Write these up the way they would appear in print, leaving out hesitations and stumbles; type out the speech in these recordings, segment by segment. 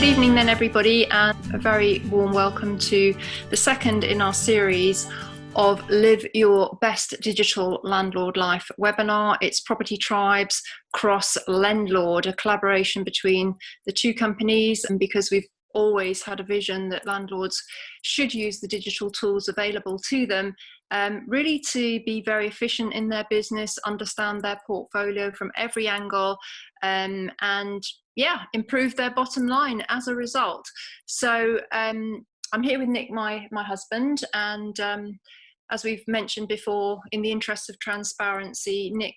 Good evening then everybody, and a very warm welcome to the second in our series of Live Your Best Digital Landlord Life webinar. It's Property Tribes cross Lendlord, a collaboration between the two companies, and because we've always had a vision that landlords should use the digital tools available to them, really to be very efficient in their business, understand their portfolio from every angle, and improve their bottom line as a result. So I'm here with Nick, my husband, and as we've mentioned before, in the interest of transparency, Nick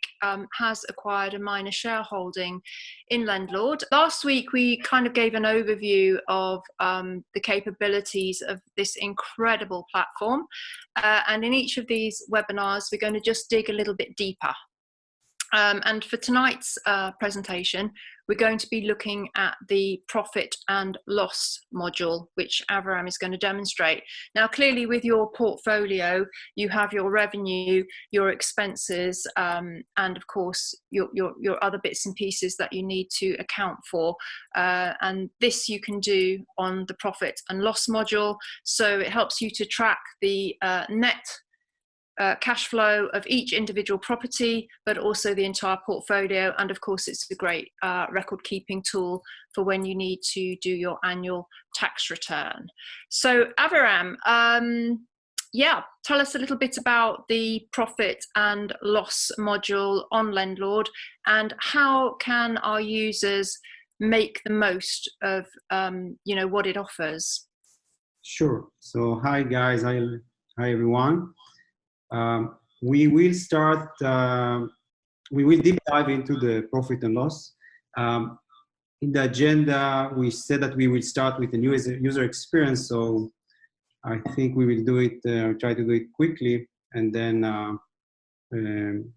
has acquired a minor shareholding in Lendlord. Last week, we kind of gave an overview of the capabilities of this incredible platform. And in each of these webinars, we're going to just dig a little bit deeper. And for tonight's presentation, we're going to be looking at the profit and loss module, which Avram is going to demonstrate. Now, clearly with your portfolio, you have your revenue, your expenses, and of course, your other bits and pieces that you need to account for. And this you can do on the profit and loss module. So it helps you to track the net cash flow of each individual property, but also the entire portfolio. And of course, it's a great record keeping tool for when you need to do your annual tax return. So Avram, tell us a little bit about the profit and loss module on Lendlord, and how can our users make the most of what it offers? Sure. So hi guys, hi everyone. We will start, we will deep dive into the profit and loss. In the agenda, we said that we will start with the new user experience. So I think we will do it, try to do it quickly, and then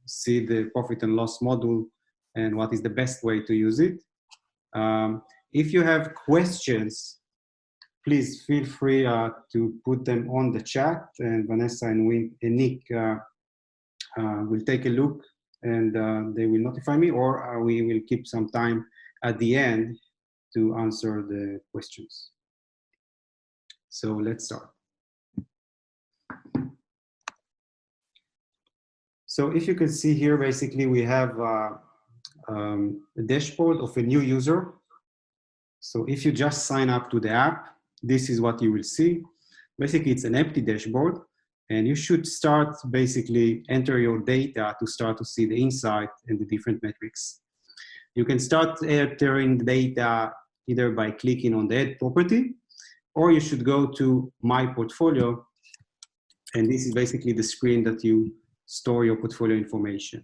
see the profit and loss module and what is the best way to use it. If you have questions, please feel free to put them on the chat, and Vanessa and Nick will take a look, and they will notify me, or we will keep some time at the end to answer the questions. So let's start. So if you can see here, basically we have a dashboard of a new user. So if you just sign up to the app, this is what you will see. Basically, it's an empty dashboard, and you should start basically enter your data to start to see the insight and the different metrics. You can start entering the data either by clicking on the add property, or you should go to my portfolio, and this is basically the screen that you store your portfolio information.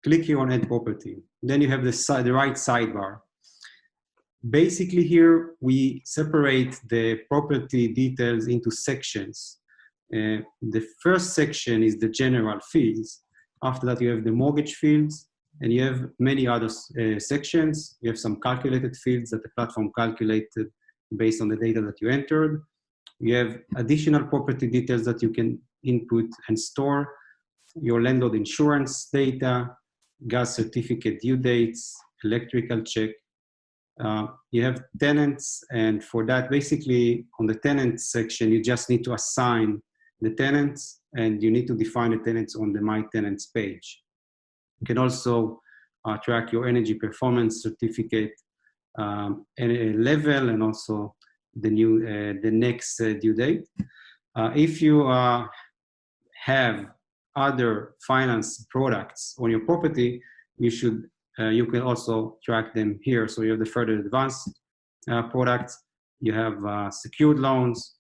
Click here on add property. Then you have the right sidebar. Basically here, we separate the property details into sections. The first section is the general fields. After that, you have the mortgage fields, and you have many other sections. You have some calculated fields that the platform calculated based on the data that you entered. You have additional property details that you can input and store, your landlord insurance data, gas certificate due dates, electrical check. You have tenants, and for that, basically on the tenants section, you just need to assign the tenants, and you need to define the tenants on the My Tenants page. You can also track your energy performance certificate level, and also the next due date. If you have other finance products on your property, you can also track them here. So you have the further advanced products, you have secured loans,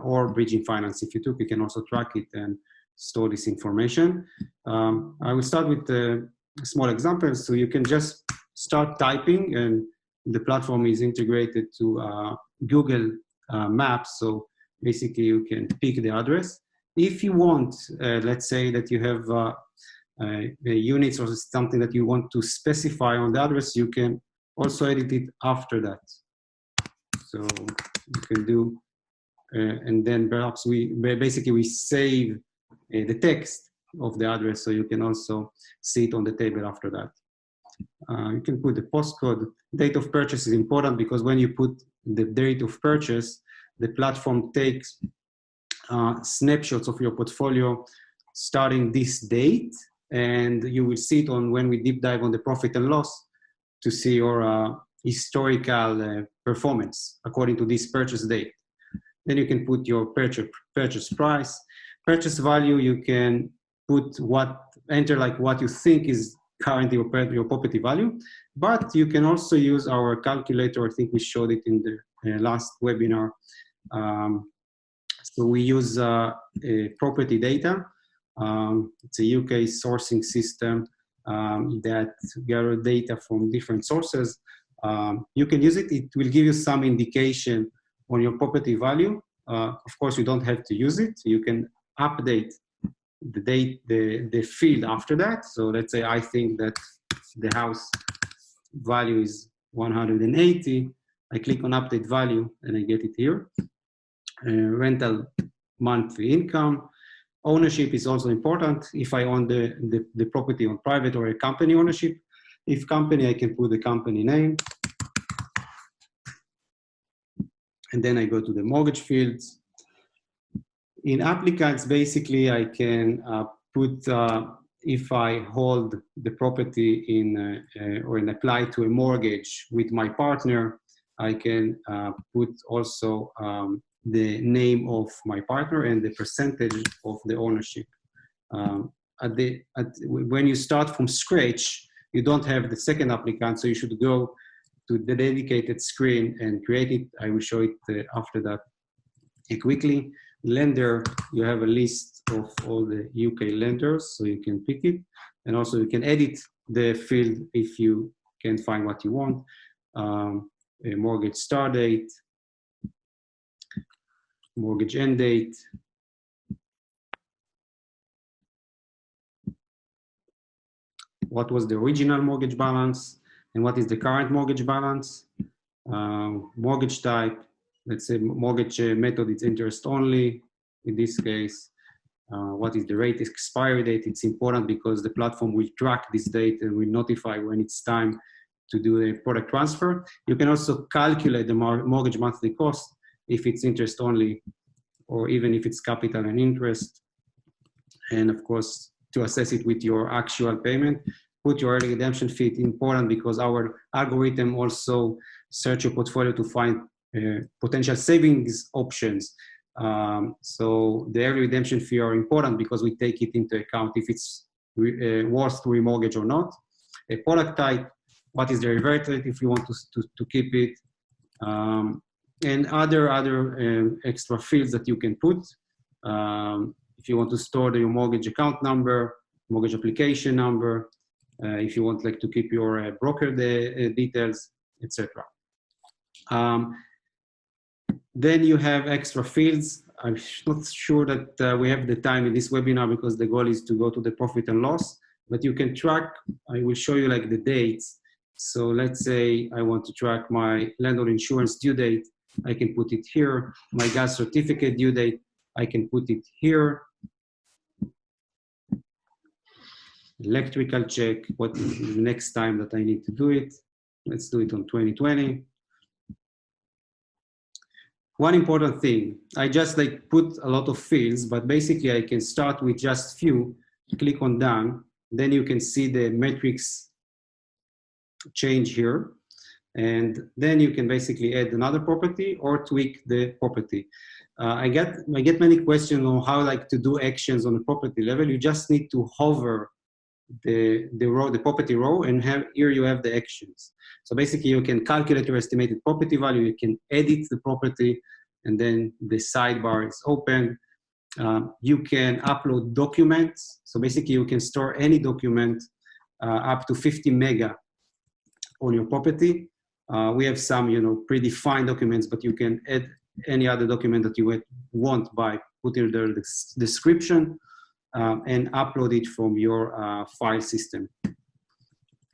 or bridging finance. If you took, you can also track it and store this information. I will start with a small example. So you can just start typing, and the platform is integrated to Google Maps. So basically you can pick the address. If you want, let's say that you have units or something that you want to specify on the address, you can also edit it after that. So you can do, and then perhaps we save the text of the address, so you can also see it on the table after that. You can put the postcode. Date of purchase is important because when you put the date of purchase, the platform takes snapshots of your portfolio starting this date, and you will see it on when we deep dive on the profit and loss to see your historical performance according to this purchase date. Then you can put your purchase price. Purchase value, you can put enter like what you think is currently your property value, but you can also use our calculator. I think we showed it in the last webinar. So we use property data. It's a UK sourcing system that gather data from different sources. You can use it. It will give you some indication on your property value. Of course, you don't have to use it. You can update the date, the field after that. So let's say I think that the house value is 180. I click on update value and I get it here. Rental monthly income. Ownership is also important. If I own the property on private or a company ownership. If company, I can put the company name. And then I go to the mortgage fields. In applicants, basically, I can put, if I hold the property in or apply to a mortgage with my partner, I can put also the name of my partner and the percentage of the ownership. When you start from scratch, you don't have the second applicant, so you should go to the dedicated screen and create it. I will show it after that quickly. Lender, you have a list of all the UK lenders, so you can pick it. And also you can edit the field if you can find what you want. A mortgage start date, mortgage end date, what was the original mortgage balance, and what is the current mortgage balance, mortgage type. Let's say mortgage method is interest only. In this case, what is the rate expiry date? It's important because the platform will track this date and will notify when it's time to do a product transfer. You can also calculate the mortgage monthly cost if it's interest only, or even if it's capital and interest. And of course, to assess it with your actual payment. Put your early redemption fee. Important because our algorithm also search your portfolio to find potential savings options. So the early redemption fee are important because we take it into account if it's worth to remortgage or not. A product type, what is the revert rate if you want to keep it, and other extra fields that you can put. If you want to store your mortgage account number, mortgage application number, if you want like to keep your broker details, etc. Then you have extra fields. I'm not sure that we have the time in this webinar because the goal is to go to the profit and loss, but you can track. I will show you like the dates. So let's say I want to track my landlord insurance due date. I can put it here. My gas certificate due date, I can put it here. Electrical check, what is the next time that I need to do it? Let's do it on 2020. One important thing, I just like put a lot of fields, but basically I can start with just few, click on done, then you can see the metrics change here. And then you can basically add another property or tweak the property. I get many questions on how like to do actions on the property level. You just need to hover the property row, and here you have the actions. So basically you can calculate your estimated property value, you can edit the property, and then the sidebar is open. You can upload documents. So basically you can store any document up to 50 mega on your property. We have some, predefined documents, but you can add any other document that you want by putting the description and upload it from your file system.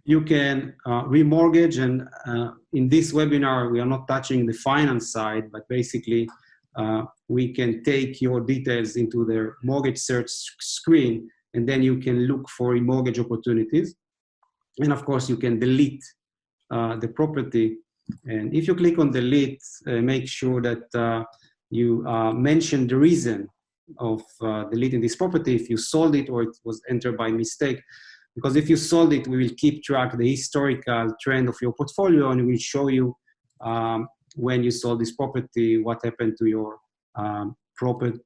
You can remortgage, and in this webinar, we are not touching the finance side, but basically we can take your details into the mortgage search screen, and then you can look for remortgage opportunities. And of course, you can delete the property. And if you click on delete, make sure that you mention the reason of deleting this property, if you sold it or it was entered by mistake. Because if you sold it, we will keep track of the historical trend of your portfolio, and we will show you when you sold this property, what happened to your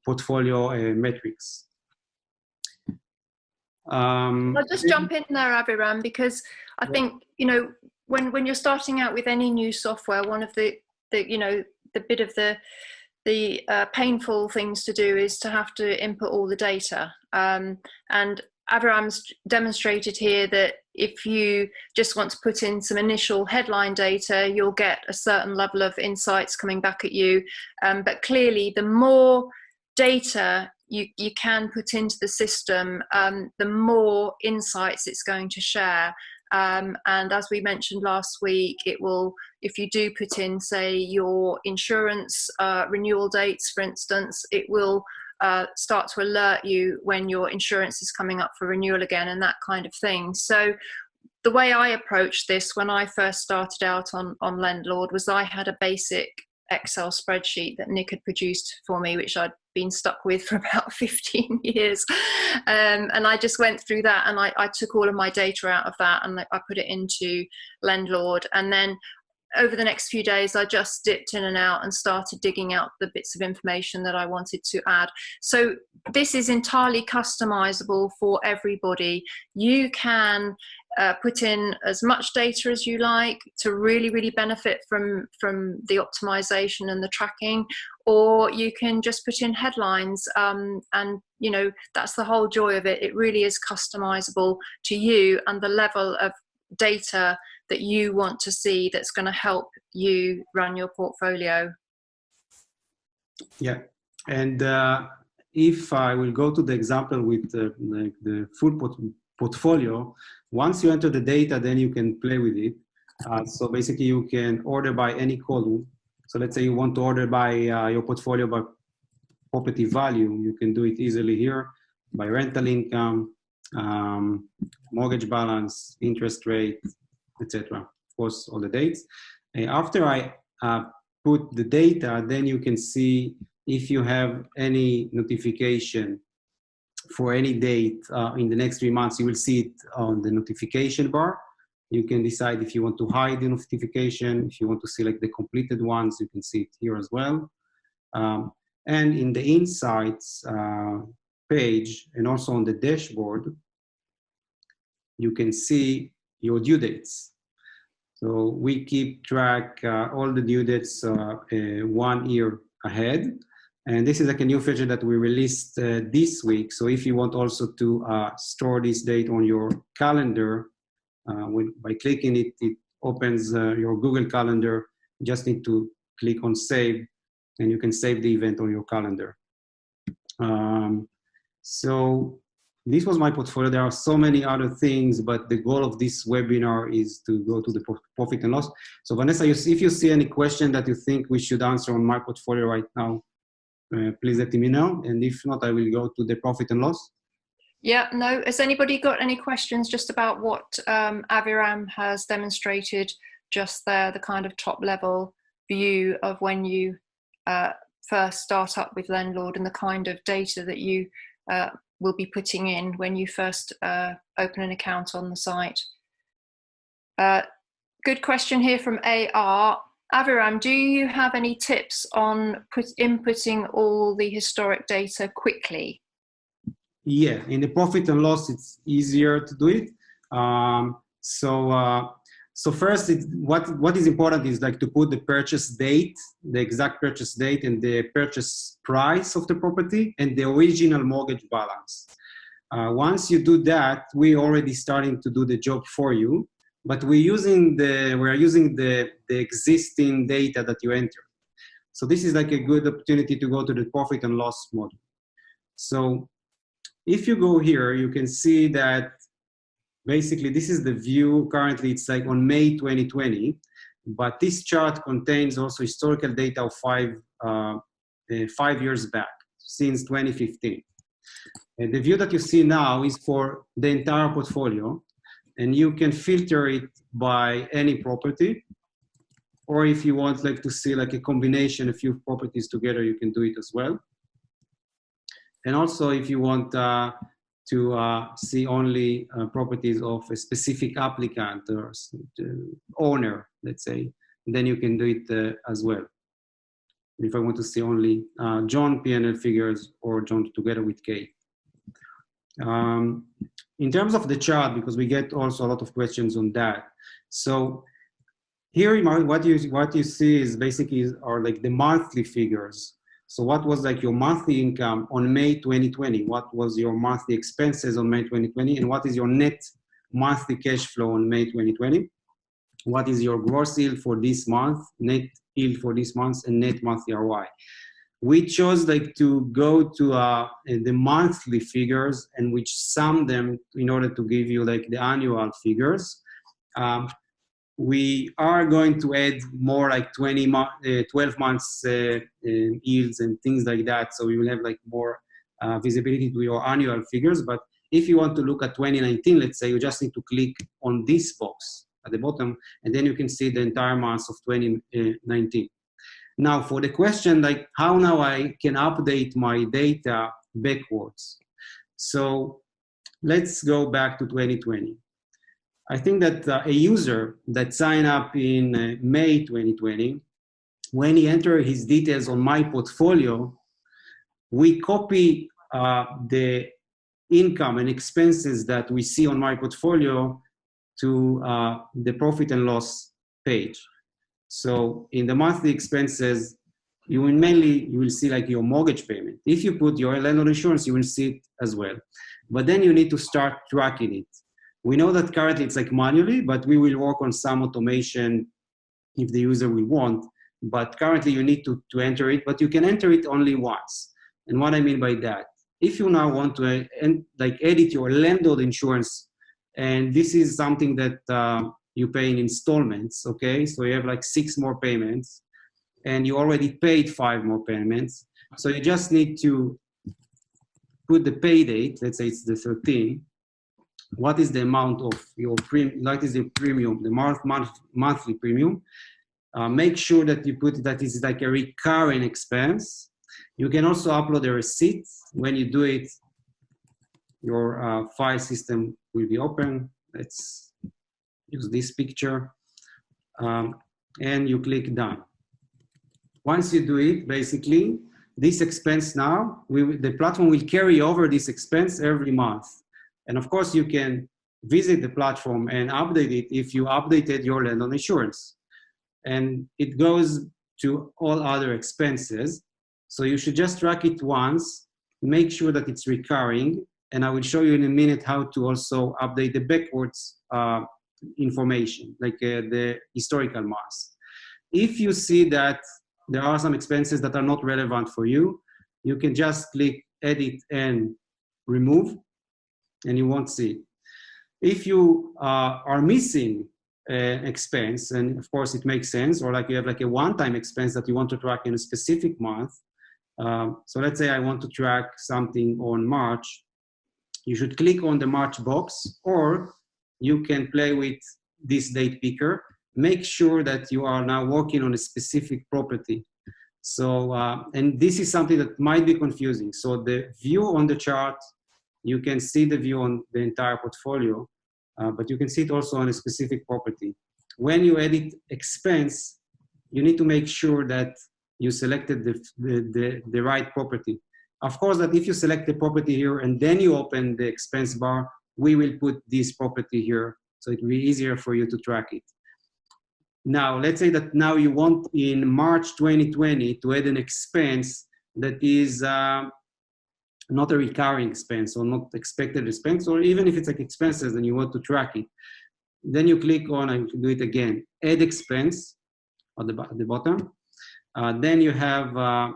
portfolio metrics. I'll just jump in there, Aviram, because I think, you know, when you're starting out with any new software, one of the bit of the painful things to do is to have to input all the data. And Aviram's demonstrated here that if you just want to put in some initial headline data, you'll get a certain level of insights coming back at you. But clearly, the more data you can put into the system, the more insights it's going to share. And as we mentioned last week, it will, if you do put in, say, your insurance renewal dates, for instance, it will start to alert you when your insurance is coming up for renewal again and that kind of thing. So the way I approached this when I first started out on Lendlord was I had a basic Excel spreadsheet that Nick had produced for me, which I'd been stuck with for about 15 years. And I just went through that, and I took all of my data out of that and I put it into Lendlord. And then over the next few days, I just dipped in and out and started digging out the bits of information that I wanted to add. So this is entirely customizable for everybody. You can put in as much data as you like to really benefit from the optimization and the tracking, or you can just put in headlines, and you know, that's the whole joy of it. It really is customizable to you and the level of data that you want to see that's going to help you run your portfolio. Yeah, and if I will go to the example with the full portfolio, once you enter the data, then you can play with it. So basically, you can order by any column. So let's say you want to order by your portfolio by property value. You can do it easily here by rental income, mortgage balance, interest rate, etc. Of course, all the dates. After I put the data, then you can see if you have any notification for any date in the next 3 months. You will see it on the notification bar. You can decide if you want to hide the notification. If you want to select the completed ones, you can see it here as well. And in the insights page, and also on the dashboard, you can see your due dates. So we keep track all the due dates 1 year ahead. And this is like a new feature that we released this week. So if you want also to store this date on your calendar, by clicking it, it opens your Google Calendar. You just need to click on save, and you can save the event on your calendar. So this was my portfolio. There are so many other things, but the goal of this webinar is to go to the profit and loss. So Vanessa, if you see any question that you think we should answer on my portfolio right now, please let me know. And if not, I will go to the profit and loss. Yeah, no. Has anybody got any questions just about what Aviram has demonstrated just there, the kind of top level view of when you first start up with Lendlord and the kind of data that you will be putting in when you first open an account on the site? Good question here from AR. Aviram, do you have any tips on inputting all the historic data quickly? Yeah, in the profit and loss, it's easier to do it. So first, what is important is like to put the purchase date, the exact purchase date, and the purchase price of the property, and the original mortgage balance. Once you do that, we're already starting to do the job for you. But we're using the existing data that you enter. So this is like a good opportunity to go to the profit and loss model. So if you go here, you can see that basically this is the view. Currently, it's like on May 2020, but this chart contains also historical data of 5 years back, since 2015. And the view that you see now is for the entire portfolio. and you can filter it by any property. Or if you want like to see like a combination, a few properties together, you can do it as well. And also if you want to see only properties of a specific applicant or owner, let's say, then you can do it as well. If I want to see only John P&L figures or John together with Kate. In terms of the chart, because we get also a lot of questions on that. So here, what you see is basically are like the monthly figures. So what was like your monthly income on May 2020? What was your monthly expenses on May 2020? And what is your net monthly cash flow on May 2020? What is your gross yield for this month, net yield for this month, and net monthly ROI? We chose like to go to the monthly figures and which sum them in order to give you like the annual figures. We are going to add more like 12 months yields and things like that. So we will have like more visibility to your annual figures. But if you want to look at 2019, let's say, you just need to click on this box at the bottom, and then you can see the entire months of 2019. Now for the question, like how now I can update my data backwards. So let's go back to 2020. I think that a user that signed up in May 2020, when he entered his details on my portfolio, we copy the income and expenses that we see on my portfolio to the profit and loss page. So in the monthly expenses, you will see like your mortgage payment. If you put your landlord insurance, you will see it as well. But then you need to start tracking it. We know that currently it's like manually, but we will work on some automation if the user will want. But currently you need to enter it, but you can enter it only once. And what I mean by that, if you now want to like edit your landlord insurance, and this is something that you pay in installments, okay? So you have like 6 more payments, and you already paid 5 more payments. So you just need to put the pay date, let's say it's the 13th. What is the amount of your premium, what is the premium, the monthly premium. Make sure that you put that is like a recurring expense. You can also upload a receipt. When you do it, your file system will be open. Let's use this picture. And you click done. Once you do it, basically, this expense now, the platform will carry over this expense every month. And of course, you can visit the platform and update it if you updated your landlord insurance. And it goes to all other expenses. So you should just track it once, make sure that it's recurring. And I will show you in a minute how to also update the backwards information, like the historical months. If you see that there are some expenses that are not relevant for you, you can just click edit and remove, and you won't see it. If you are missing an expense, and of course it makes sense, or like you have like a one-time expense that you want to track in a specific month. So let's say I want to track something on March. You should click on the March box, or you can play with this date picker. Make sure that you are now working on a specific property. So, and this is something that might be confusing. So the view on the chart, you can see the view on the entire portfolio, but you can see it also on a specific property. When you edit expense, you need to make sure that you selected the right property. Of course, that if you select the property here and then you open the expense bar, we will put this property here, so it will be easier for you to track it. Now, let's say that now you want in March 2020 to add an expense that is not a recurring expense or not expected expense, or even if it's like expenses and you want to track it. Then you click on, and do it again, add expense at the bottom. Then you have a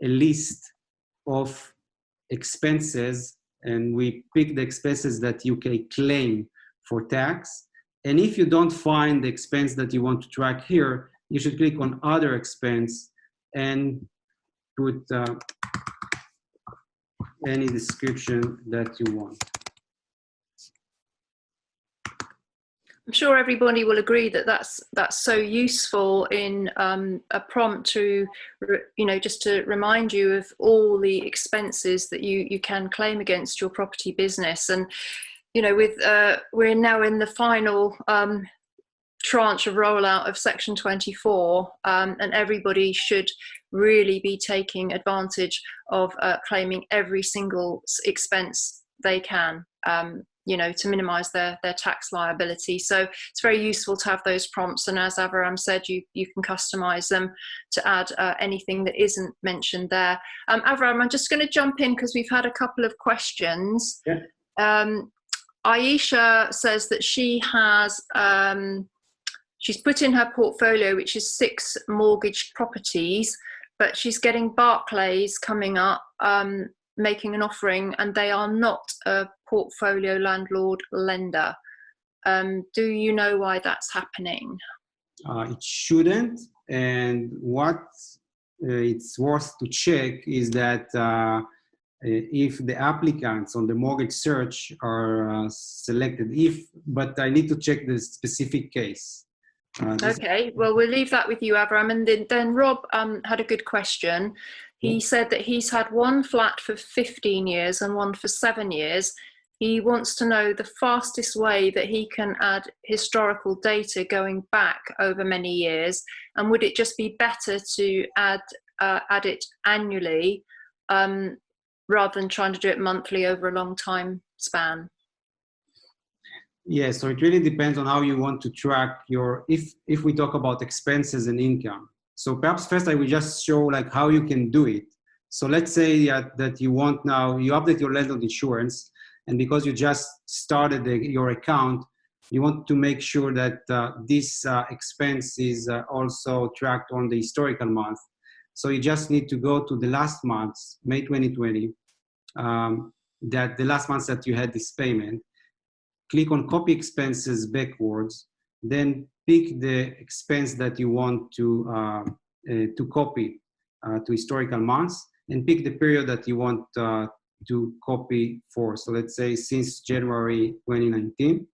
list of expenses, and we pick the expenses that you can claim for tax. And if you don't find the expense that you want to track here, you should click on other expense and put any description that you want. I'm sure everybody will agree that that's so useful in a prompt to, just to remind you of all the expenses that you can claim against your property business. And with we're now in the final tranche of rollout of Section 24, and everybody should really be taking advantage of claiming every single expense they can. To minimize their tax liability. So it's very useful to have those prompts. And as Avram said, you can customize them to add anything that isn't mentioned there. Avram, I'm just going to jump in because we've had a couple of questions. Yeah. Aisha says that she has, she's put in her portfolio, which is 6 mortgaged properties, but she's getting Barclays coming up, making an offering, and they are not a portfolio landlord lender. Do you know why that's happening? It shouldn't. And what it's worth to check is that if the applicants on the mortgage search are selected, but I need to check the specific case. Okay, well, we'll leave that with you, Avram. And then Rob had a good question. He said that he's had one flat for 15 years and one for 7 years. He wants to know the fastest way that he can add historical data going back over many years. And would it just be better to add it annually rather than trying to do it monthly over a long time span? Yeah, so it really depends on how you want to track your, if we talk about expenses and income. So perhaps first I will just show like how you can do it. So let's say that you want now, you update your landlord insurance, and because you just started your account, you want to make sure that this expense is also tracked on the historical month. So you just need to go to the last month, May 2020, that the last month that you had this payment. Click on copy expenses backwards, then pick the expense that you want to copy to historical months, and pick the period that you want to copy for. So let's say since January 2019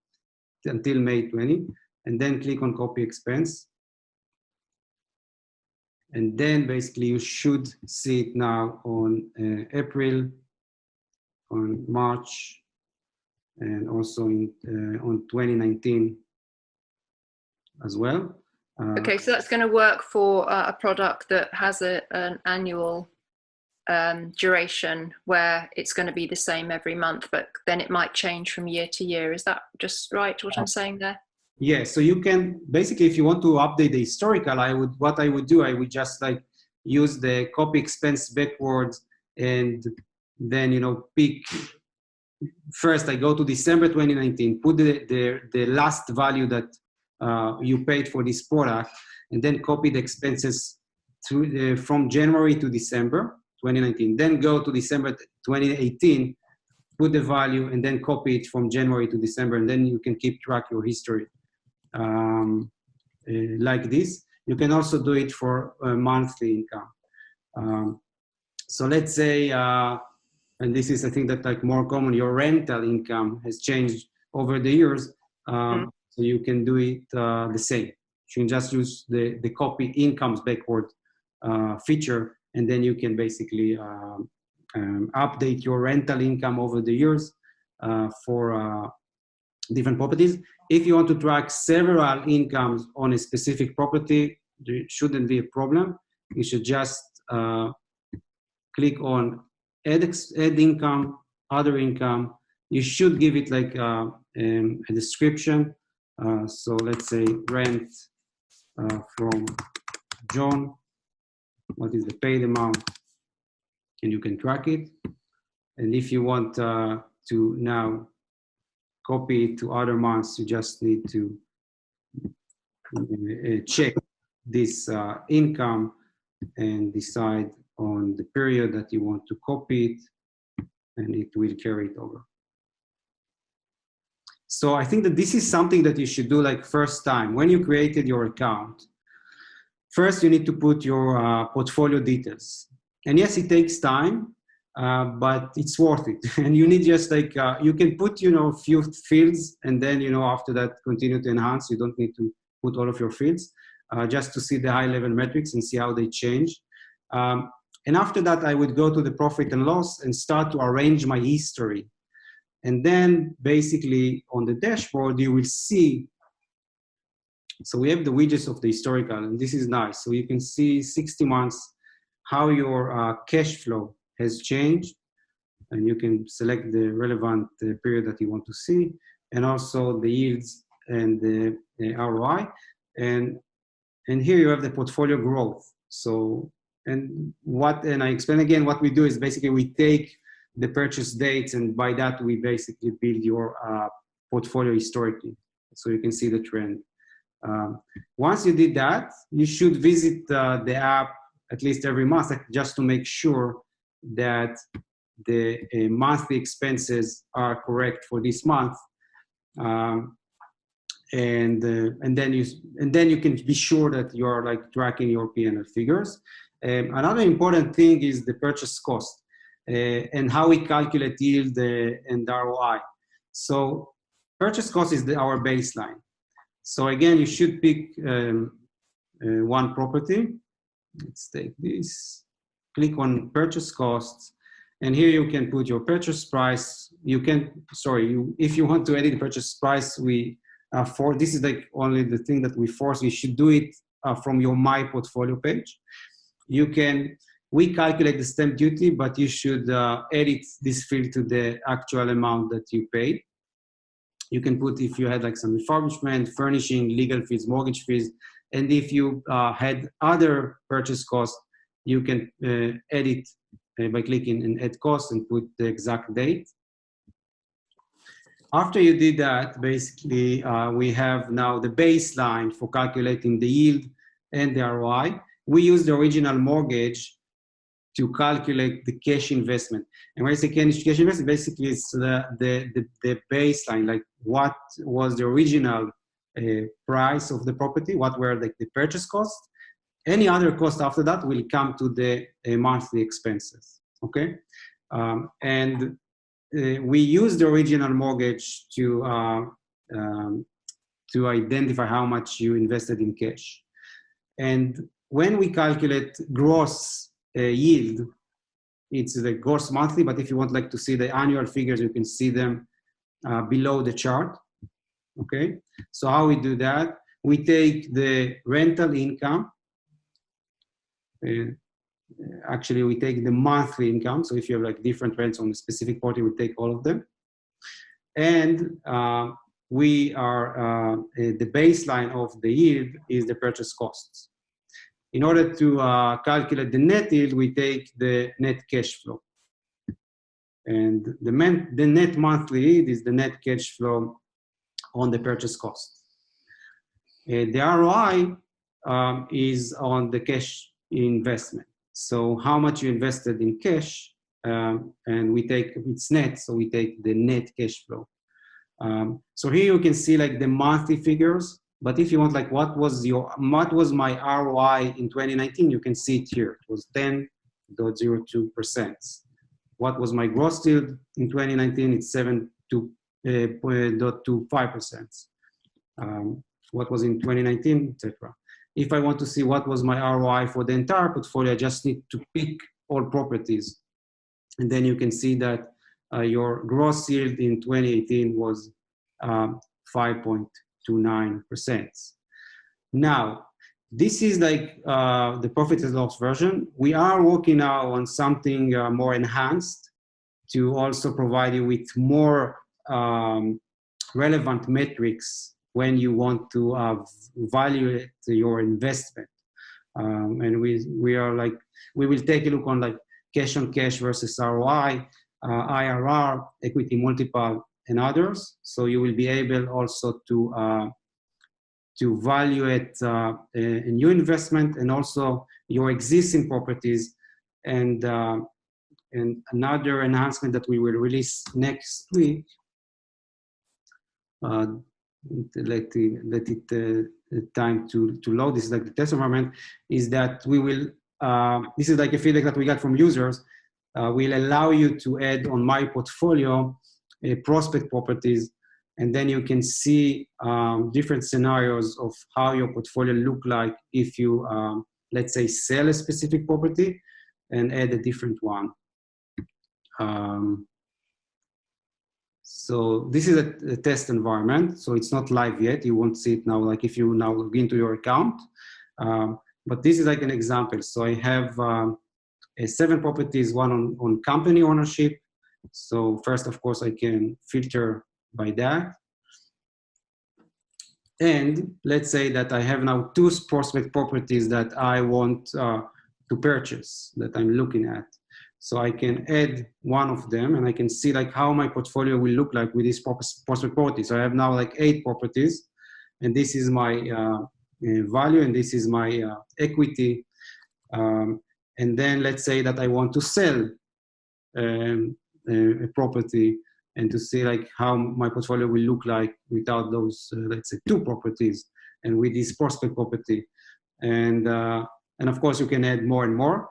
until May 20, and then click on copy expense. And then basically you should see it now on April, on March, and also on 2019 as well. Okay, so that's going to work for a product that has an annual duration where it's going to be the same every month, but then it might change from year to year. Is that just right, what I'm saying there? Yeah, so you can, basically, if you want to update the historical, what I would do, I would just like use the copy expense backwards, and then, pick, first I go to December 2019, put the last value that you paid for this product, and then copy the expenses from January to December 2019. Then go to December 2018, put the value, and then copy it from January to December, and then you can keep track your history like this. You can also do it for monthly income. So let's say, and this is, I think, that like more common, your rental income has changed over the years. So you can do it the same. You can just use the copy incomes backward feature, and then you can basically update your rental income over the years for different properties. If you want to track several incomes on a specific property, there shouldn't be a problem. You should just click on add income, other income. You should give it like a description. So let's say rent from John. What is the paid amount? And you can track it. And if you want to now copy it to other months, you just need to check this income and decide on the period that you want to copy it, and it will carry it over. So I think that this is something that you should do like first time. When you created your account, first you need to put your portfolio details. And yes, it takes time, but it's worth it. And you need just like, you can put, a few fields, and then, after that, continue to enhance. You don't need to put all of your fields, just to see the high level metrics and see how they change. And after that, I would go to the profit and loss and start to arrange my history. And then basically on the dashboard, you will see, so we have the widgets of the historical, and this is nice. So you can see 60 months, how your cash flow has changed, and you can select the relevant period that you want to see, and also the yields and the ROI. And here you have the portfolio growth. So, and I explain again, what we do is basically we take the purchase dates, and by that we basically build your portfolio historically. So you can see the trend. Once you did that, you should visit the app at least every month, just to make sure that the monthly expenses are correct for this month. And then you can be sure that you are like tracking your P&L figures. Another important thing is the purchase cost and how we calculate yield and ROI. So purchase cost is our baseline. So again, you should pick one property. Let's take this, click on purchase costs, and here you can put your purchase price. You can, if you want to edit the purchase price, this is like only the thing that we force. You should do it from your My Portfolio page. We calculate the stamp duty, but you should edit this field to the actual amount that you paid. You can put if you had like some refurbishment, furnishing, legal fees, mortgage fees, and if you had other purchase costs, you can edit by clicking in Add Cost and put the exact date. After you did that, basically, we have now the baseline for calculating the yield and the ROI. We use the original mortgage to calculate the cash investment. And when I say cash investment, basically it's the baseline, like what was the original price of the property, what were like the purchase costs. Any other cost after that will come to the monthly expenses, okay? We use the original mortgage to identify how much you invested in cash. And when we calculate gross yield, it's the gross monthly, but if you want like to see the annual figures, you can see them below the chart, okay? So how we do that, we take the rental income, actually we take the monthly income, so if you have like different rents on a specific property, we take all of them. And the baseline of the yield is the purchase costs. In order to calculate the net yield, we take the net cash flow. And the net monthly yield is the net cash flow on the purchase cost. The ROI is on the cash investment. So how much you invested in cash, and we take, it's net, so we take the net cash flow. So here you can see like the monthly figures, but if you want like what was my ROI in 2019, you can see it here. It was 10.02%. What was my gross yield in 2019? It's 7.25%. What was in 2019, etc. If I want to see what was my ROI for the entire portfolio, I just need to pick all properties. And then you can see that your gross yield in 2018 was 5.29%. Now, this is like the profit and loss version. We are working now on something more enhanced to also provide you with more relevant metrics when you want to evaluate your investment. And we will take a look on like cash on cash versus ROI, IRR, equity multiple, and others. So you will be able also to evaluate a new investment and also your existing properties. And another enhancement that we will release next week, let it time to load. This is like the test environment, is that we will, this is like a feedback that we got from users. will allow you to add on my portfolio prospect properties, and then you can see different scenarios of how your portfolio look like if you, let's say, sell a specific property and add a different one. So this is a test environment, so it's not live yet. You won't see it now, like if you now log into your account. But this is like an example. So I have 7 properties, one on company ownership. So first, of course, I can filter by that. And let's say that I have now 2 prospect properties that I want to purchase, that I'm looking at. So I can add one of them, and I can see like how my portfolio will look like with this prospect property. So I have now like 8 properties, and this is my value, and this is my equity. And then let's say that I want to sell a property, and to see like how my portfolio will look like without those, let's say, 2 properties, and with this prospect property. And of course, you can add more and more.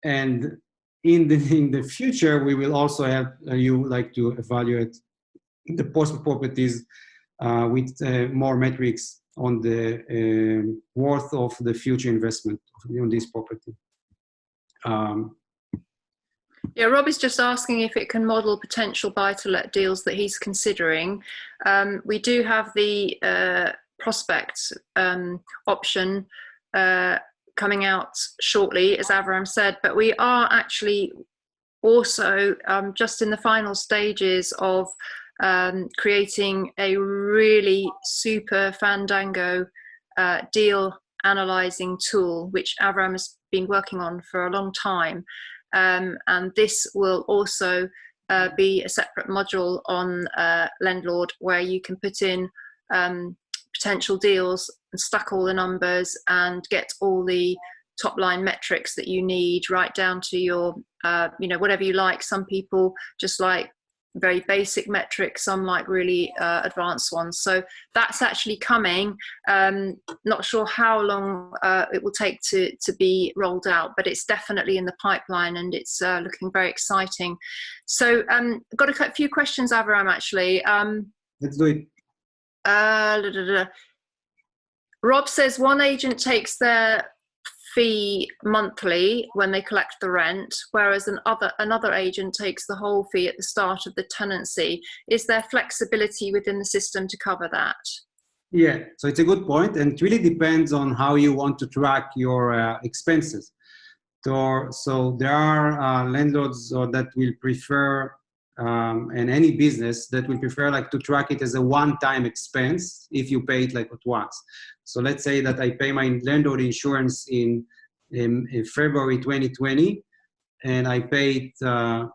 And in the future, we will also have you like to evaluate the prospect properties with more metrics on the worth of the future investment on this property. Yeah, Rob is just asking if it can model potential buy-to-let deals that he's considering. We do have the prospects option coming out shortly, as Avram said, but we are actually also just in the final stages of creating a really super fandango deal analyzing tool, which Avram has been working on for a long time. And this will also be a separate module on Lendlord, where you can put in potential deals and stack all the numbers and get all the top line metrics that you need, right down to your, whatever you like. Some people just like very basic metrics, some like really advanced ones. So that's actually coming. Not sure how long it will take to be rolled out, but it's definitely in the pipeline, and it's looking very exciting. So got a few questions, Avram, actually. Let's do it. Rob says one agent takes their fee monthly when they collect the rent, whereas another agent takes the whole fee at the start of the tenancy. Is there flexibility within the system to cover that? Yeah, so it's a good point, and it really depends on how you want to track your expenses. So there are landlords that will prefer, and any business that will prefer like to track it as a one-time expense if you pay it like at once. So let's say that I pay my landlord insurance in February 2020, and I pay it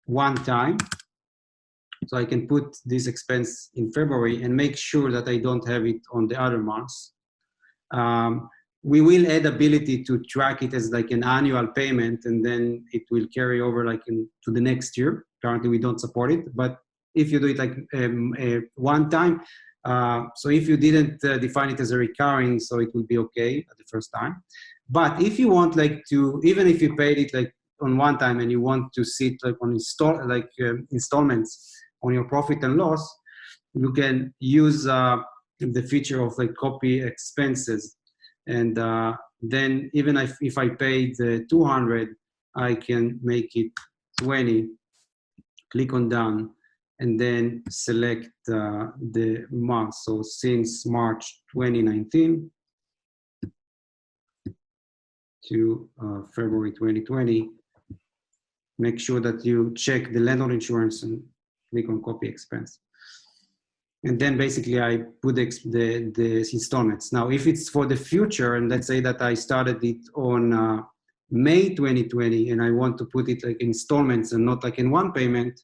one time. So I can put this expense in February and make sure that I don't have it on the other months. We will add ability to track it as like an annual payment, and then it will carry over like to the next year. Currently, we don't support it, but if you do it like one time, so if you didn't define it as a recurring, so it will be okay at the first time. But if you want like to, even if you paid it like on one time and you want to see it like on installments on your profit and loss, you can use the feature of like copy expenses. And then even if I paid 200, I can make it 20, click on done, and then select the month. So since March 2019 to February 2020, make sure that you check the landlord insurance and click on copy expense. And then basically I put the installments. Now, if it's for the future, and let's say that I started it on May 2020, and I want to put it like installments and not like in one payment,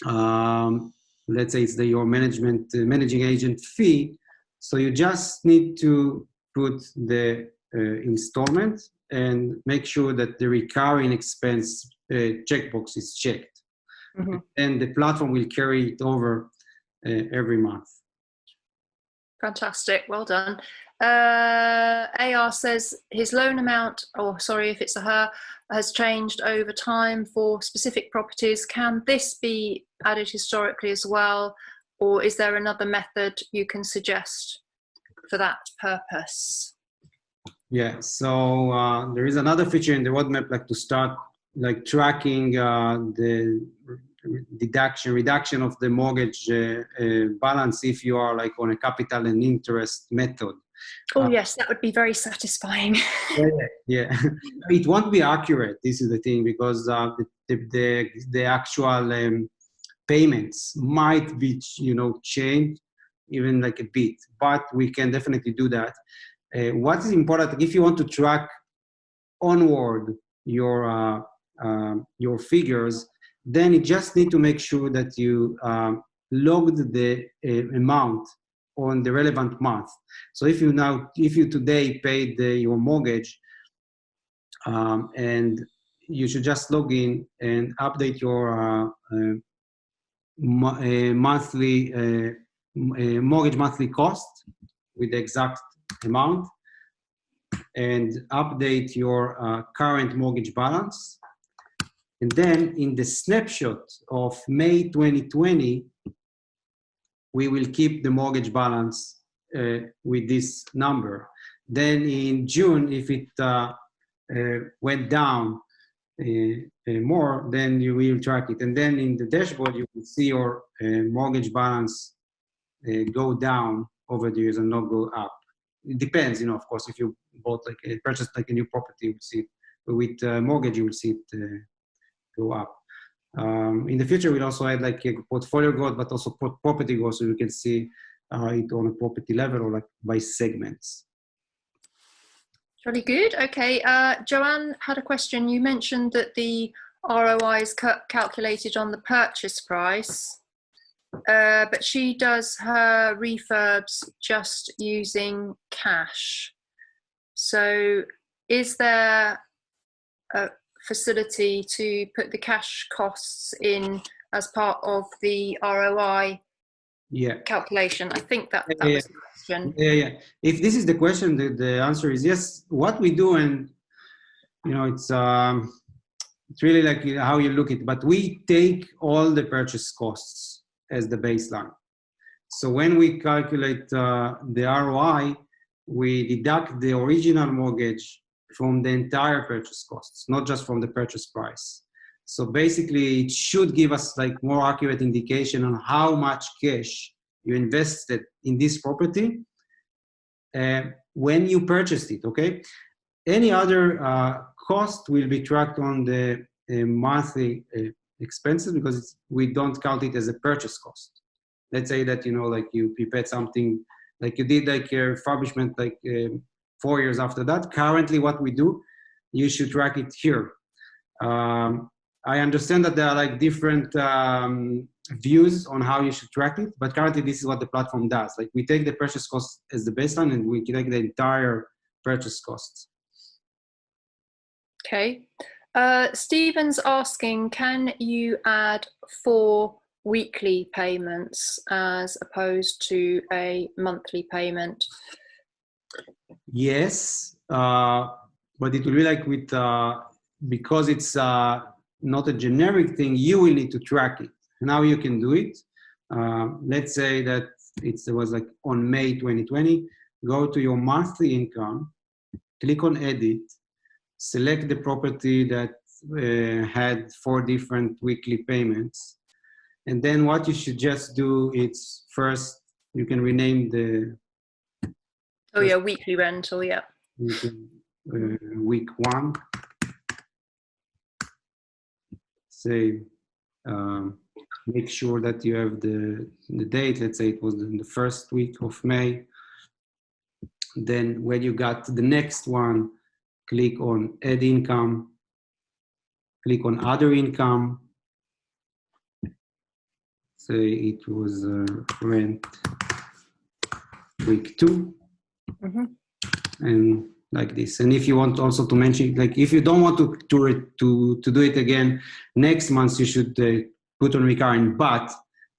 let's say it's your managing agent fee. So you just need to put the installment and make sure that the recurring expense checkbox is checked. Mm-hmm. And the platform will carry it over every month. Fantastic, well done. AR says his loan amount, or sorry if it's a her, has changed over time for specific properties. Can this be added historically as well, or is there another method you can suggest for that purpose? Yeah, so there is another feature in the roadmap, like to start like tracking the reduction of the mortgage balance if you are like on a capital and interest method. Oh yes, that would be very satisfying. Yeah. It won't be accurate. This is the thing, because the actual payments might be, you know, changed even like a bit, but we can definitely do that. What is important, if you want to track onward your figures, then you just need to make sure that you logged the amount on the relevant month. So if you today paid your mortgage, and you should just log in and update your monthly mortgage monthly cost with the exact amount, and update your current mortgage balance. And then in the snapshot of May 2020, we will keep the mortgage balance with this number. Then in June, if it went down more, then you will track it. And then in the dashboard, you will see your mortgage balance go down over the years and not go up. It depends, you know, of course, if you bought like purchased like a new property, you will see it. But with mortgage, you will see it go up. In the future, we'll also add like a portfolio growth, but also property growth, so you can see it on a property level or like by segments. Really good. Okay, Joanne had a question. You mentioned that the ROI is calculated on the purchase price, but she does her refurbs just using cash. So is there a facility to put the cash costs in as part of the ROI calculation? I think that was the question. Yeah. If this is the question, the answer is yes. What we do, and you know, it's really like how you look at it, but we take all the purchase costs as the baseline. So when we calculate the ROI, we deduct the original mortgage from the entire purchase costs, not just from the purchase price. So basically, it should give us like more accurate indication on how much cash you invested in this property when you purchased it, okay? Any other cost will be tracked on the monthly expenses, because we don't count it as a purchase cost. Let's say that, you know, like you prepared something, like you did like a refurbishment like 4 years after that. Currently what we do, you should track it here. I understand that there are like different views on how you should track it, but currently this is what the platform does. Like we take the purchase cost as the baseline and we take the entire purchase costs. Okay. Stephen's asking, can you add 4 weekly payments as opposed to a monthly payment? Yes, but it will be like with, because it's not a generic thing, you will need to track it. Now you can do it. Let's say that it was like on May 2020, go to your monthly income, click on edit, select the property that had 4 different weekly payments. And then what you should just do is first, you can rename the... Oh yeah, weekly rental, yeah. Week 1. Say, make sure that you have the date. Let's say it was in the first week of May. Then when you got the next one, click on add income, click on other income. Say it was rent week 2. Mm-hmm. And like this. And if you want also to mention, like if you don't want to do it again next month, you should put on recurring, but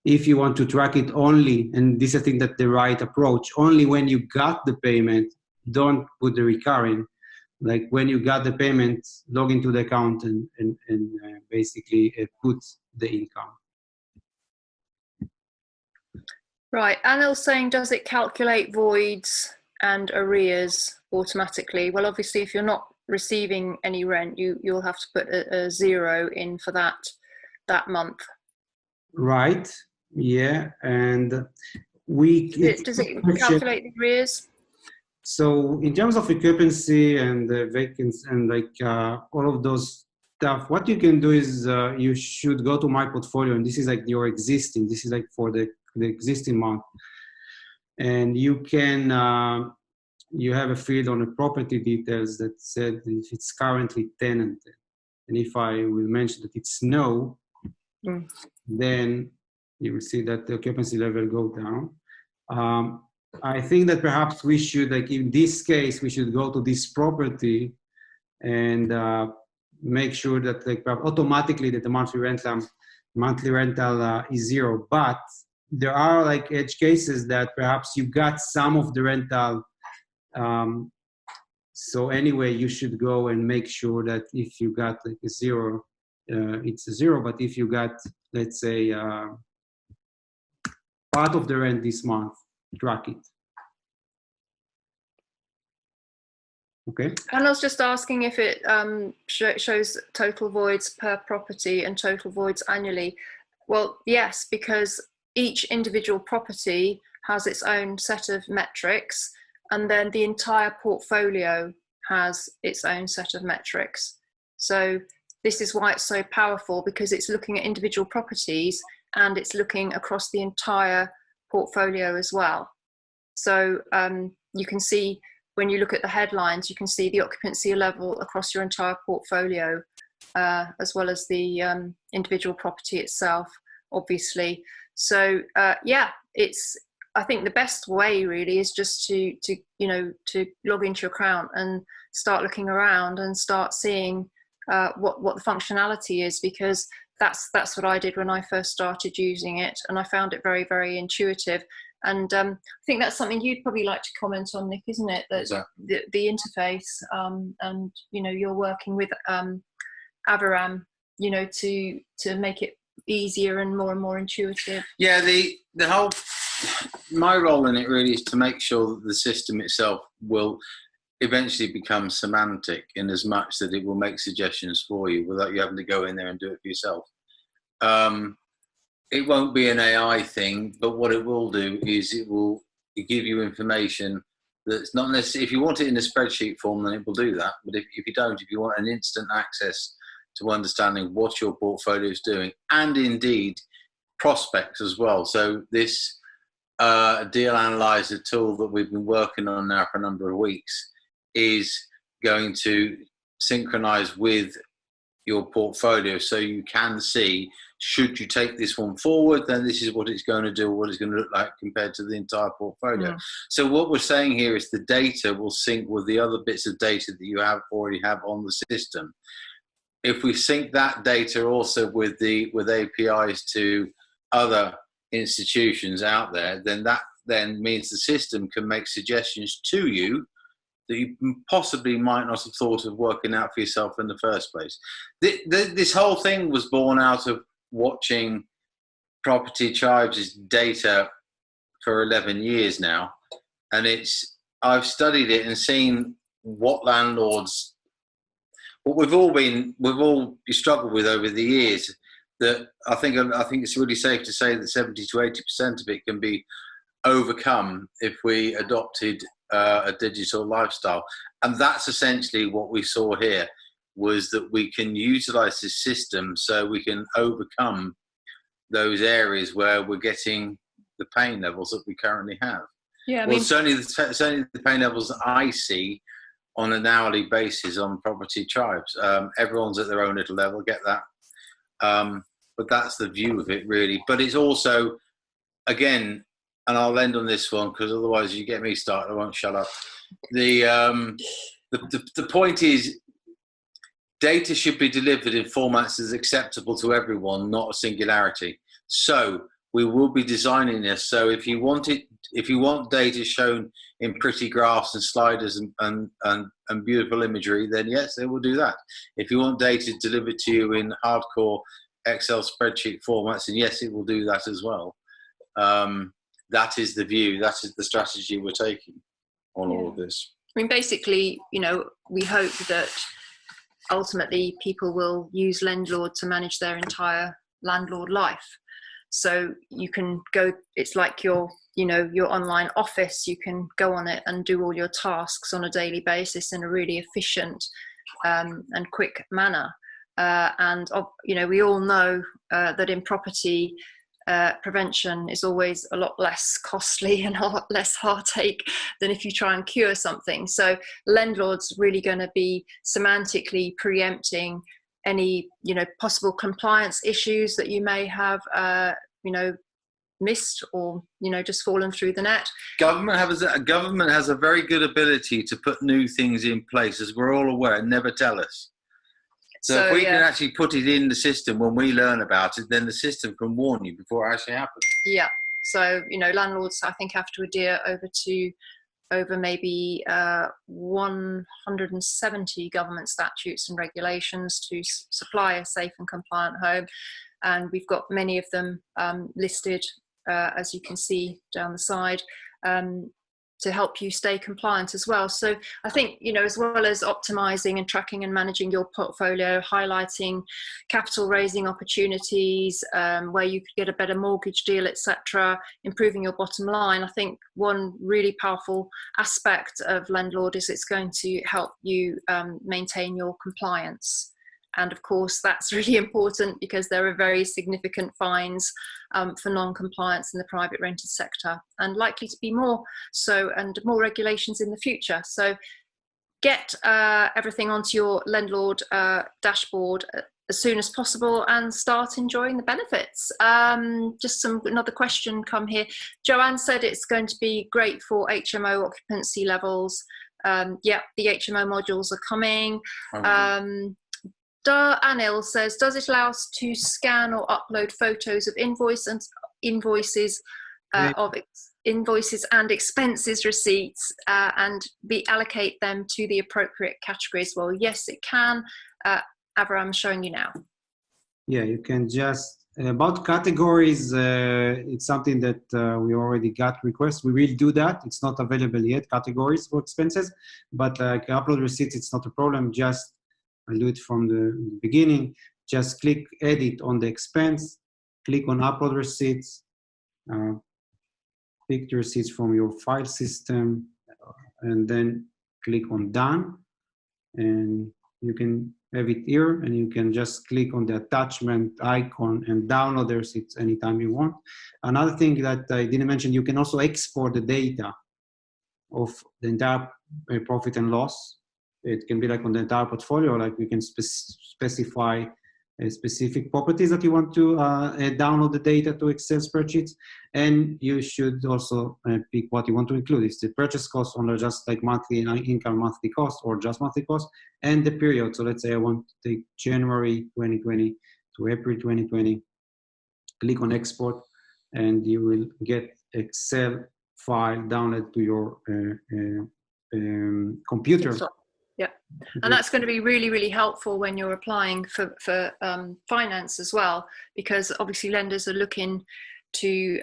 if you want to track it only, and this I think that the right approach, only when you got the payment, don't put the recurring. Like when you got the payment, log into the account and basically put the income. Right, Anil's saying, does it calculate voids and arrears automatically? Well, obviously, if you're not receiving any rent, you'll have to put a 0 in for that month. Right. Yeah, and does it calculate the arrears? So in terms of occupancy and vacancy and like all of those stuff, what you can do is you should go to my portfolio, and this is like your existing. This is like for the existing month, and you can you have a field on the property details that said if it's currently tenanted, and if I will mention that it's no, then you will see that the occupancy level go down. I think that perhaps we should, like in this case, we should go to this property and make sure that like automatically that the monthly rental is 0. But there are like edge cases that perhaps you got some of the rental. So anyway, you should go and make sure that if you got like a 0, it's a 0. But if you got, let's say, part of the rent this month, track it. Okay. And I was just asking if it shows total voids per property and total voids annually. Well, yes, because each individual property has its own set of metrics, and then the entire portfolio has its own set of metrics. So this is why it's so powerful, because it's looking at individual properties and it's looking across the entire portfolio as well. So you can see, when you look at the headlines, you can see the occupancy level across your entire portfolio, as well as the individual property itself, obviously. So yeah, I think the best way really is just to log into your account and start looking around and start seeing what the functionality is, because that's what I did when I first started using it, and I found it very, very intuitive. And I think that's something you'd probably like to comment on, Nick, isn't it? That exactly. the interface, and you're working with Avaram, to make it easier and more intuitive. Yeah, the whole, my role in it really is to make sure that the system itself will eventually become semantic, in as much that it will make suggestions for you without you having to go in there and do it for yourself. It won't be an AI thing, but what it will do is it will give you information that's not necessarily, if you want it in a spreadsheet form, then it will do that. But if you don't, if you want an instant access to understanding what your portfolio is doing, and indeed prospects as well. So this deal analyzer tool that we've been working on now for a number of weeks is going to synchronize with your portfolio, so you can see, should you take this one forward, then this is what it's going to do, what it's going to look like compared to the entire portfolio. So what we're saying here is the data will sync with the other bits of data that you already have on the system. If we sync that data also with APIs to other institutions out there, then that then means the system can make suggestions to you that you possibly might not have thought of working out for yourself in the first place. This whole thing was born out of watching Property Tribes' data for 11 years now, and I've studied it and seen what landlords, what we've all struggled with over the years. That I think it's really safe to say that 70 to 80% of it can be overcome if we adopted a digital lifestyle, and that's essentially what we saw here. Was that we can utilize this system so we can overcome those areas where we're getting the pain levels that we currently have. Yeah, certainly the pain levels that I see on an hourly basis on Property Tribes. Everyone's at their own little level, get that. But that's the view of it, really. But it's also, again, and I'll end on this one because otherwise you get me started, I won't shut up. The point is, data should be delivered in formats that's acceptable to everyone, not a singularity. So we will be designing this. So if you want data shown in pretty graphs and sliders and beautiful imagery, then yes, they will do that. If you want data delivered to you in hardcore Excel spreadsheet formats, and yes, it will do that as well. That is the view. That is the strategy we're taking on all of this. I mean, basically, we hope that ultimately people will use Lendlord to manage their entire landlord life. So you can go, it's like your online office, you can go on it and do all your tasks on a daily basis in a really efficient and quick manner. We all know that in property, prevention is always a lot less costly and a lot less heartache than if you try and cure something. So Lendlord's really going to be semantically preempting any possible compliance issues that you may have missed or just fallen through the net. Government has a very good ability to put new things in place, as we're all aware, and never tell us. So if we can actually put it in the system when we learn about it, then the system can warn you before it actually happens. Yeah. So, landlords, I think, have to adhere over maybe 170 government statutes and regulations to supply a safe and compliant home. And we've got many of them listed, as you can see down the side, to help you stay compliant as well. So I think, as well as optimizing and tracking and managing your portfolio, highlighting capital raising opportunities, where you could get a better mortgage deal, etc., improving your bottom line, I think one really powerful aspect of Lendlord is it's going to help you maintain your compliance. And of course, that's really important because there are very significant fines for non-compliance in the private rented sector, and likely to be more so, and more regulations in the future. So get everything onto your Lendlord dashboard as soon as possible and start enjoying the benefits. Just another question come here. Joanne said it's going to be great for HMO occupancy levels. Yeah, the HMO modules are coming. Anil says, does it allow us to scan or upload photos of invoices and expenses receipts and allocate them to the appropriate categories? Well, yes, it can. Avram, I'm showing you now. Yeah, you can just, about categories, it's something that we already got requests. We will do that. It's not available yet, categories for expenses, but upload receipts, it's not a problem. Just I'll do it from the beginning. Just click edit on the expense, click on upload receipts, pick the receipts from your file system, and then click on done. And you can have it here, and you can just click on the attachment icon and download the receipts anytime you want. Another thing that I didn't mention, you can also export the data of the entire profit and loss. It can be like on the entire portfolio, like we can specify specific properties that you want to download the data to Excel spreadsheets. And you should also pick what you want to include. It's the purchase cost, or just like monthly income, monthly cost, or just monthly cost, and the period. So let's say I want to take January 2020 to April 2020. Click on export, and you will get Excel file downloaded to your computer. Yeah, and that's going to be really, really helpful when you're applying for finance as well, because obviously lenders are looking to,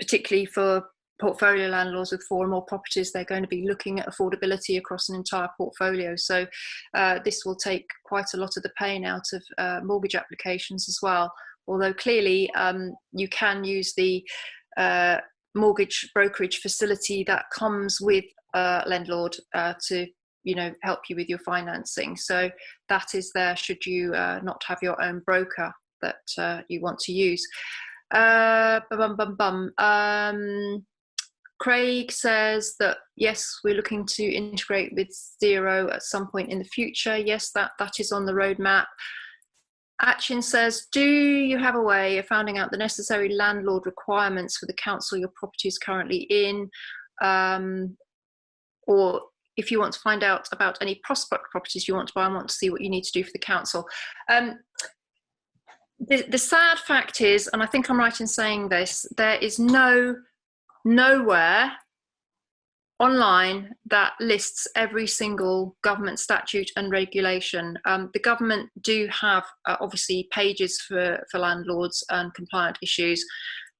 particularly for portfolio landlords with 4 or more properties, they're going to be looking at affordability across an entire portfolio. So this will take quite a lot of the pain out of mortgage applications as well. Although clearly you can use the mortgage brokerage facility that comes with Lendlord to help you with your financing. So that is there should you not have your own broker that you want to use. Craig says that yes, we're looking to integrate with Xero at some point in the future. Yes, that is on the roadmap. Atchin says, do you have a way of finding out the necessary landlord requirements for the council your property is currently in? Or if you want to find out about any prospect properties you want to buy and want to see what you need to do for the council. the sad fact is, and I think I'm right in saying this, there is nowhere online that lists every single government statute and regulation. The government do have obviously pages for landlords and compliant issues,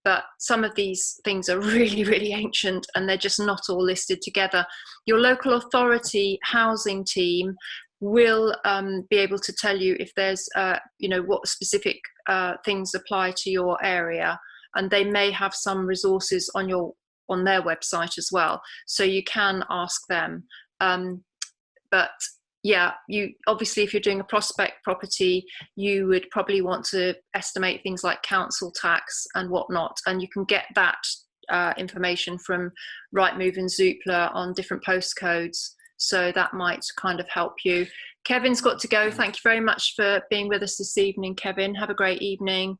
but some of these things are really, really ancient and they're just not all listed together. Your local authority housing team will be able to tell you if there's, what specific things apply to your area, and they may have some resources on their website as well, so you can ask them. But yeah, you obviously, if you're doing a prospect property, you would probably want to estimate things like council tax and whatnot, and you can get that information from Rightmove and Zoopla on different postcodes, so that might kind of help you. Kevin's got to go. Thank you very much for being with us this evening, Kevin. Have a great evening.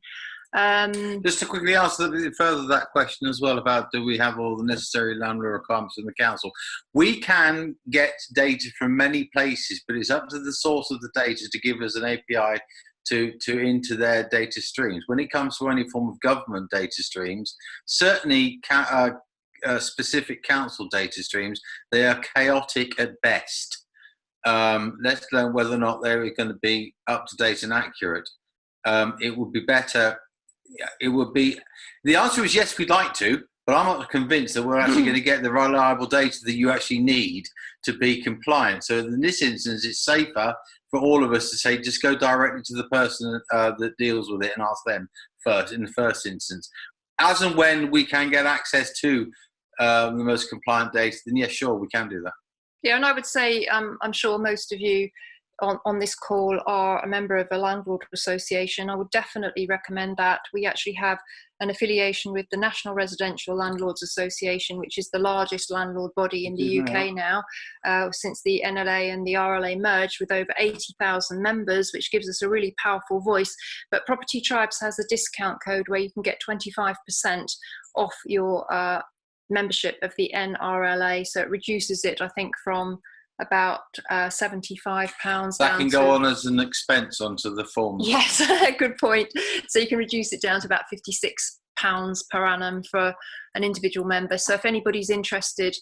Just to quickly answer further that question as well about do we have all the necessary landlord requirements in the council. We can get data from many places, but it's up to the source of the data to give us an API to into their data streams. When it comes to any form of government data streams, certainly specific council data streams, they are chaotic at best, let alone whether or not they're going to be up to date and accurate. It would be better. It would be. The answer is yes, we'd like to, but I'm not convinced that we're actually going to get the reliable data that you actually need to be compliant. So in this instance, it's safer for all of us to say, just go directly to the person that deals with it and ask them first, in the first instance. As and when we can get access to the most compliant data, then yes, sure, we can do that. Yeah, and I would say, I'm sure most of you on this call are a member of a landlord association. I would definitely recommend that. We actually have an affiliation with the National Residential Landlords Association, which is the largest landlord body in the UK now, since the NLA and the RLA merged, with over 80,000 members, which gives us a really powerful voice. But Property Tribes has a discount code where you can get 25% off your membership of the NRLA. So it reduces it, I think, from about £75 that can go on as an expense onto the form. Yes, good point. So you can reduce it down to about £56 per annum for an individual member. So if anybody's interested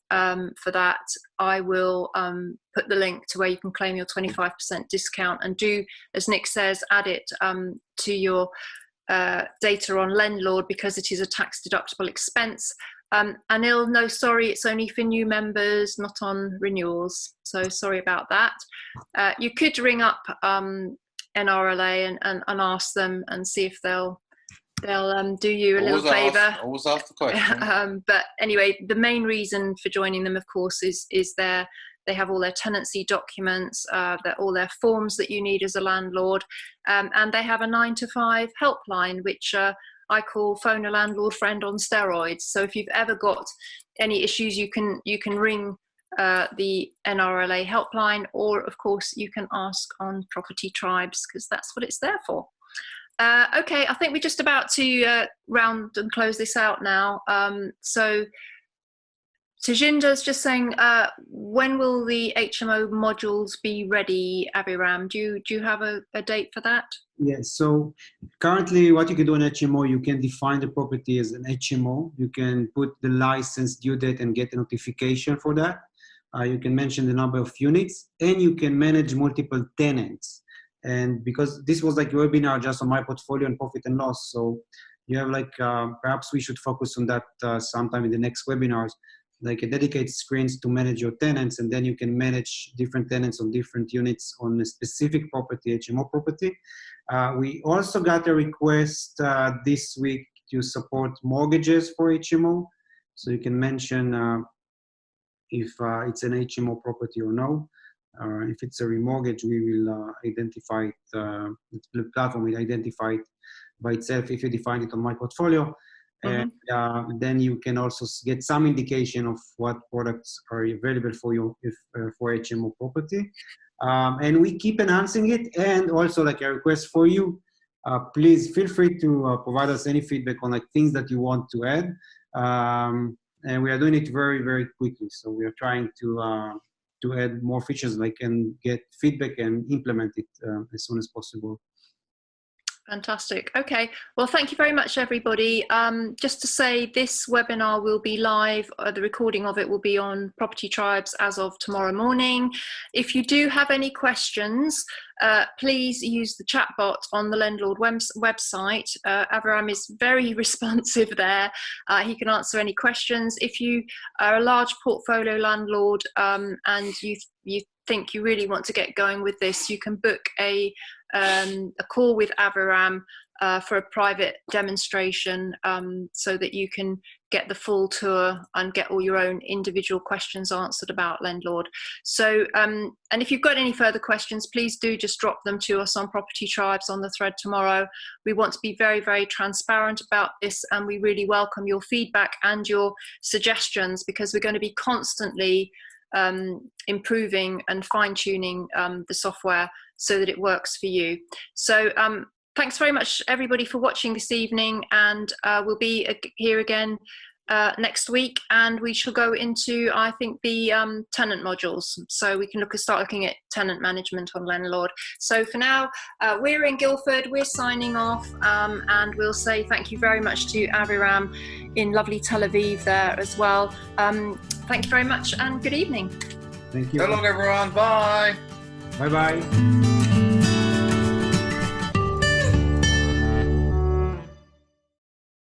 for that, I will put the link to where you can claim your 25% discount, and do, as Nick says, add it to your data on Lendlord, because it is a tax deductible expense. Anil, no, sorry, it's only for new members, not on renewals. So sorry about that. You could ring up NRLA and ask them and see if they'll do you a little favour. Always ask the question. But anyway, the main reason for joining them, of course, is they have all their tenancy documents, all their forms that you need as a landlord, and they have a 9 to 5 helpline, which I call phone a landlord friend on steroids. So if you've ever got any issues, you can ring the NRLA helpline, or of course you can ask on Property Tribes, because that's what it's there for. Okay, I think we're just about to round and close this out now. So Tajinder's just saying, when will the HMO modules be ready, Aviram? Do you have a date for that? Yes, so currently what you can do on HMO, you can define the property as an HMO. You can put the license due date and get a notification for that. You can mention the number of units, and you can manage multiple tenants. And because this was like a webinar just on my portfolio and profit and loss, so you have like, perhaps we should focus on that sometime in the next webinars, like a dedicated screens to manage your tenants, and then you can manage different tenants on different units on a specific property, HMO property. We also got a request this week to support mortgages for HMO. So you can mention if it's an HMO property or no. If it's a remortgage, we will identify it, the platform will identify it by itself if you define it on my portfolio. And then you can also get some indication of what products are available for you if for HMO property. And we keep enhancing it. And also, like, a request for you, please feel free to provide us any feedback on like things that you want to add. And we are doing it very, very quickly. So we are trying to add more features, like, and get feedback and implement it as soon as possible. Fantastic. Okay. Well, thank you very much, everybody. Just to say, this webinar will be live. The recording of it will be on Property Tribes as of tomorrow morning. If you do have any questions, please use the chat bot on the Lendlord website. Avram is very responsive there. He can answer any questions. If you are a large portfolio landlord and you think you really want to get going with this, you can book a call with Avram for a private demonstration so that you can get the full tour and get all your own individual questions answered about Lendlord. So, and if you've got any further questions, please do just drop them to us on Property Tribes on the thread tomorrow. We want to be very, very transparent about this, and we really welcome your feedback and your suggestions, because we're going to be constantly improving and fine-tuning the software so that it works for you. So thanks very much, everybody, for watching this evening, and we'll be here again next week, and we shall go into, I think, the tenant modules, so we can start looking at tenant management on Landlord. So for now, we're in Guildford, we're signing off, and we'll say thank you very much to Aviram in lovely Tel Aviv there as well. Thank you very much, and good evening. Thank you. So long, everyone. Bye. Bye-bye.